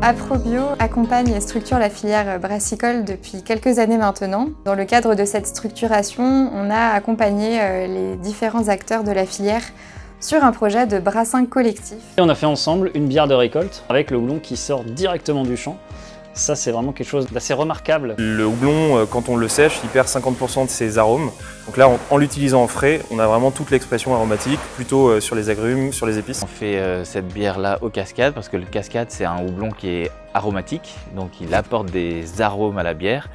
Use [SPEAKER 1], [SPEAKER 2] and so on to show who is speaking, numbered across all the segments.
[SPEAKER 1] Aprobio accompagne et structure la filière brassicole depuis quelques années maintenant. Dans le cadre de cette structuration, on a accompagné les différents acteurs de la filière sur un projet de brassin collectif.
[SPEAKER 2] Et on a fait ensemble une bière de récolte avec le houblon qui sort directement du champ. Ça, c'est vraiment quelque chose d'assez remarquable.
[SPEAKER 3] Le houblon, quand on le sèche, il perd 50% de ses arômes. Donc là, en l'utilisant en frais, on a vraiment toute l'expression aromatique, plutôt sur les agrumes, sur les épices.
[SPEAKER 4] On fait cette bière-là au cascade parce que le cascade, c'est un houblon qui est aromatique, donc il apporte des arômes à la bière.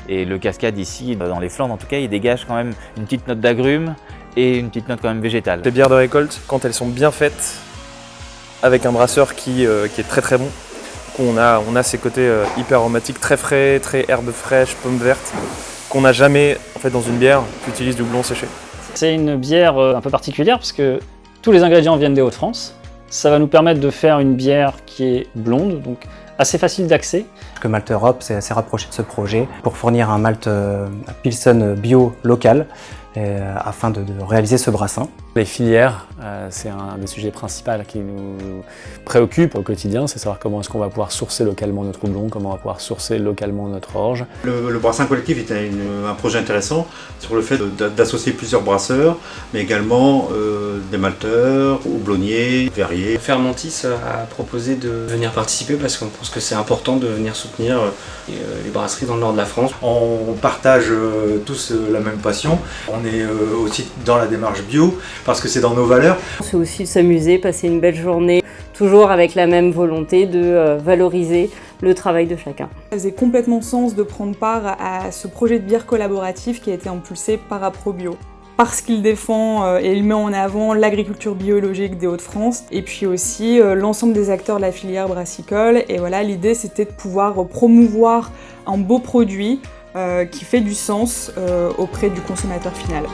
[SPEAKER 4] Et le cascade ici, dans les Flandres en tout cas, il dégage quand même une petite note d'agrumes et une petite note quand même végétale.
[SPEAKER 3] Les bières de récolte, quand elles sont bien faites, avec un brasseur qui est très très bon, on a ces côtés hyper aromatiques, très frais, très herbes fraîches, pommes vertes, qu'on n'a jamais en fait, dans une bière qui utilise du houblon séché.
[SPEAKER 2] C'est une bière un peu particulière parce que tous les ingrédients viennent des Hauts-de-France. Ça va nous permettre de faire une bière qui est blonde, donc assez facile d'accès.
[SPEAKER 5] Que Malt Europe s'est assez rapproché de ce projet pour fournir un malt Pilsen bio local afin de réaliser ce brassin.
[SPEAKER 6] Les filières, c'est un des sujets principaux qui nous préoccupe au quotidien, c'est savoir comment est-ce qu'on va pouvoir sourcer localement notre houblon, comment on va pouvoir sourcer localement notre orge.
[SPEAKER 7] Le brassin collectif était un projet intéressant sur le fait d'associer plusieurs brasseurs, mais également des malteurs, houblonniers, verriers.
[SPEAKER 8] Fermentis a proposé de venir participer parce qu'on pense que c'est important de venir soutenir les brasseries dans le nord de la France.
[SPEAKER 9] On partage tous la même passion, on est aussi dans la démarche bio parce que c'est dans nos valeurs.
[SPEAKER 10] C'est aussi s'amuser, passer une belle journée, toujours avec la même volonté de valoriser le travail de chacun.
[SPEAKER 11] Ça faisait complètement sens de prendre part à ce projet de bière collaboratif qui a été impulsé par Aprobio. Parce qu'il défend et il met en avant l'agriculture biologique des Hauts-de-France et puis aussi l'ensemble des acteurs de la filière brassicole. Et voilà, l'idée c'était de pouvoir promouvoir un beau produit qui fait du sens auprès du consommateur final.